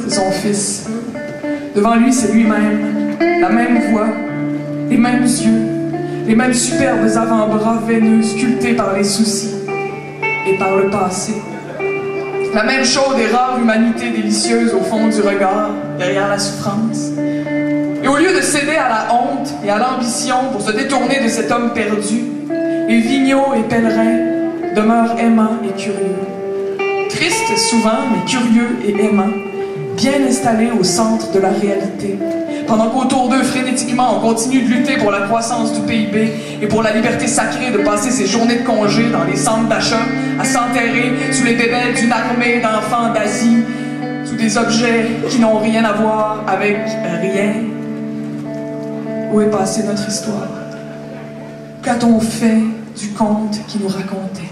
C'est son fils. Devant lui, c'est lui-même. La même voix, les mêmes yeux, les mêmes superbes avant-bras veineux sculptés par les soucis et par le passé. La même chaude et rare humanité délicieuse au fond du regard, derrière la souffrance. Et au lieu de céder à la honte et à l'ambition pour se détourner de cet homme perdu, les vigneaux et pèlerins demeurent aimants et curieux. Tristes souvent, mais curieux et aimants, bien installés au centre de la réalité. Pendant qu'autour d'eux, frénétiquement, on continue de lutter pour la croissance du PIB et pour la liberté sacrée de passer ses journées de congé dans les centres d'achat, à s'enterrer sous les bébelles d'une armée d'enfants d'Asie, sous des objets qui n'ont rien à voir avec rien. Où est passée notre histoire? Qu'a-t-on fait du conte qui nous racontait?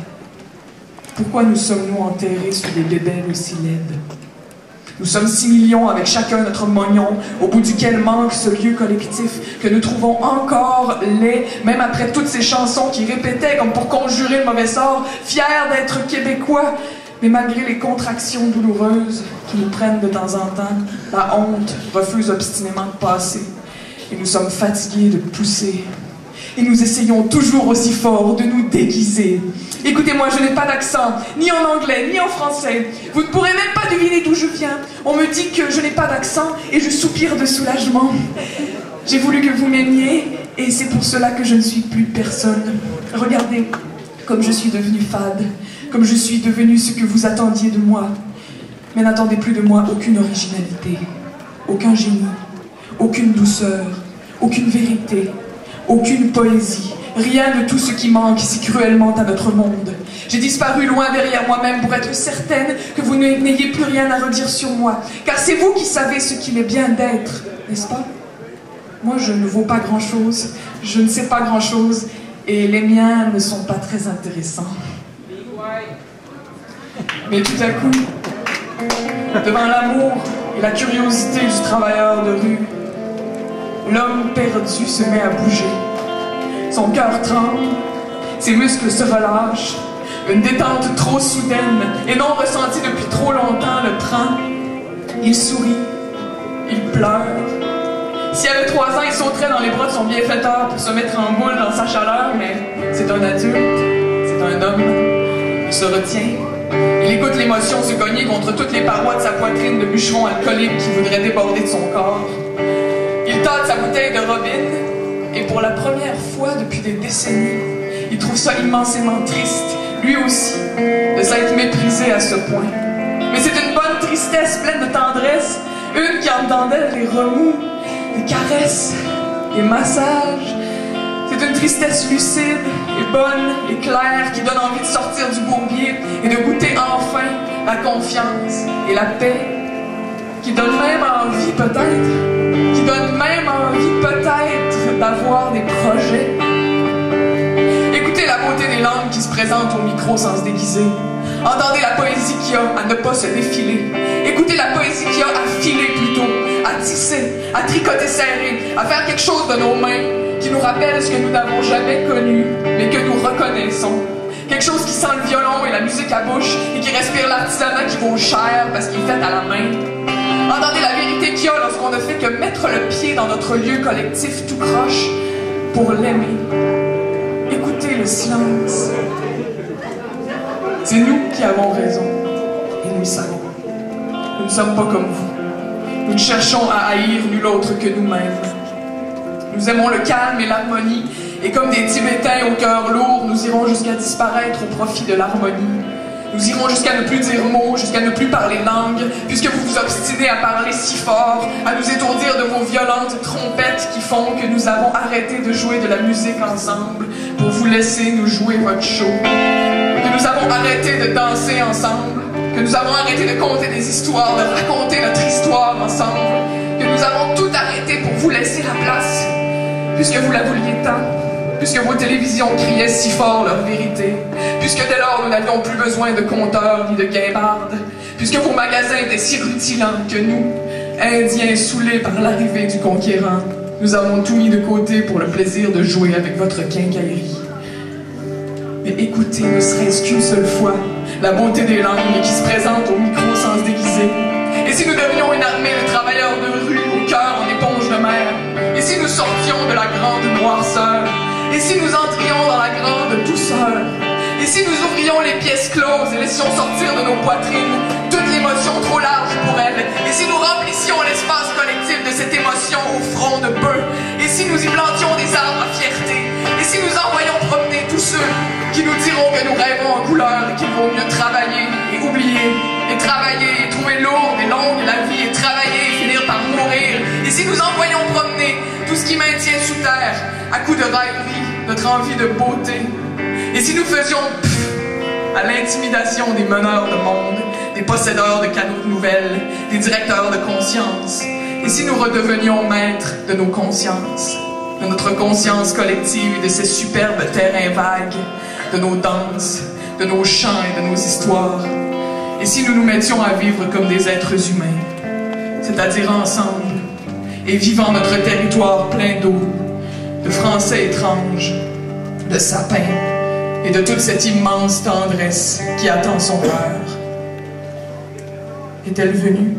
Pourquoi nous sommes-nous enterrés sous des bébelles aussi laides? Nous sommes 6 millions avec chacun notre mognon, au bout duquel manque ce lieu collectif que nous trouvons encore laid, même après toutes ces chansons qui répétaient comme pour conjurer le mauvais sort, fiers d'être québécois. Mais malgré les contractions douloureuses qui nous prennent de temps en temps, la honte refuse obstinément de passer. Et nous sommes fatigués de pousser. Et nous essayons toujours aussi fort de nous déguiser. Écoutez-moi, je n'ai pas d'accent, ni en anglais, ni en français. Vous ne pourrez même pas deviner d'où je viens. On me dit que je n'ai pas d'accent et je soupire de soulagement. J'ai voulu que vous m'aimiez et c'est pour cela que je ne suis plus personne. Regardez comme je suis devenue fade, comme je suis devenue ce que vous attendiez de moi. Mais n'attendez plus de moi aucune originalité, aucun génie, aucune douceur, aucune vérité, aucune poésie, rien de tout ce qui manque si cruellement à notre monde. J'ai disparu loin derrière moi-même pour être certaine que vous n'ayez plus rien à redire sur moi, car c'est vous qui savez ce qu'il est bien d'être, n'est-ce pas? Moi, je ne vaux pas grand-chose, je ne sais pas grand-chose, et les miens ne sont pas très intéressants. Mais tout à coup, devant l'amour et la curiosité du travailleur de rue, l'homme perdu se met à bouger. Son cœur tremble, ses muscles se relâchent, une détente trop soudaine et non ressentie depuis trop longtemps le prend. Il sourit, il pleure. S'il avait 3 ans, il sauterait dans les bras de son bienfaiteur pour se mettre en boule dans sa chaleur, mais c'est un adulte, c'est un homme. Il se retient. Il écoute l'émotion se cogner contre toutes les parois de sa poitrine de bûcheron alcoolique qui voudrait déborder de son corps. Il tâte sa bouteille de Robin, et pour la première fois depuis des décennies, il trouve ça immensément triste, lui aussi, de s'être méprisé à ce point. Mais c'est une bonne tristesse pleine de tendresse, une qui en dedans d'elle les remous, des caresses, des massages. C'est une tristesse lucide et bonne et claire qui donne envie de sortir du bourbier et de goûter enfin la confiance et la paix, qui donne même envie peut-être, qui donne même envie peut-être d'avoir des projets. Écoutez la beauté des langues qui se présentent au micro sans se déguiser. Entendez la poésie qu'il y a à ne pas se défiler. Écoutez la poésie qu'il y a à filer plutôt, à tisser, à tricoter serré, à faire quelque chose de nos mains qui nous rappelle ce que nous n'avons jamais connu, mais que nous reconnaissons. Quelque chose qui sent le violon et la musique à bouche et qui respire l'artisanat qui vaut cher parce qu'il est fait à la main. Entendez la vérité qu'il y a lorsqu'on ne fait que mettre le pied dans notre lieu collectif tout croche pour l'aimer. Écoutez le silence. C'est nous qui avons raison et nous le savons. Nous ne sommes pas comme vous. Nous ne cherchons à haïr nul autre que nous-mêmes. Nous aimons le calme et l'harmonie, et comme des Tibétains au cœur lourd, nous irons jusqu'à disparaître au profit de l'harmonie. Nous irons jusqu'à ne plus dire mots, jusqu'à ne plus parler langue, puisque vous vous obstinez à parler si fort, à nous étourdir de vos violentes trompettes qui font que nous avons arrêté de jouer de la musique ensemble pour vous laisser nous jouer votre show. Que nous avons arrêté de danser ensemble, que nous avons arrêté de conter des histoires, de raconter notre histoire ensemble, que nous avons tout arrêté pour vous laisser la place, puisque vous la vouliez tant, puisque vos télévisions criaient si fort leur vérité, puisque dès lors nous n'avions plus besoin de compteurs ni de guimbardes, puisque vos magasins étaient si rutilants que nous, Indiens saoulés par l'arrivée du conquérant, nous avons tout mis de côté pour le plaisir de jouer avec votre quincaillerie. Mais écoutez, ne serait-ce qu'une seule fois, la beauté des langues qui se présentent au micro sans se déguiser, sortions de la grande noirceur? Et si nous entrions dans la grande douceur? Et si nous ouvrions les pièces closes et laissions sortir de nos poitrines toute l'émotion trop large pour elles? Et si nous remplissions l'espace collectif de cette émotion au front de bœuf? Et si nous y plantions des arbres à fierté? Et si nous envoyions promener tous ceux qui nous diront que nous rêvons en couleur et qu'il vaut mieux travailler et oublier, et travailler et trouver lourde et longue la vie, et travailler et finir par mourir? Et si nous envoyions promener tout ce qui maintient sous terre à coups de rêverie notre envie de beauté? Et si nous faisions à l'intimidation des meneurs de monde, des possédeurs de canaux de nouvelles, des directeurs de conscience? Et si nous redevenions maîtres de nos consciences, de notre conscience collective et de ces superbes terrains vagues, de nos danses, de nos chants et de nos histoires? Et si nous nous mettions à vivre comme des êtres humains, c'est-à-dire ensemble, et vivant notre territoire plein d'eau, de Français étranges, de sapins, et de toute cette immense tendresse qui attend son heure? Est-elle venue?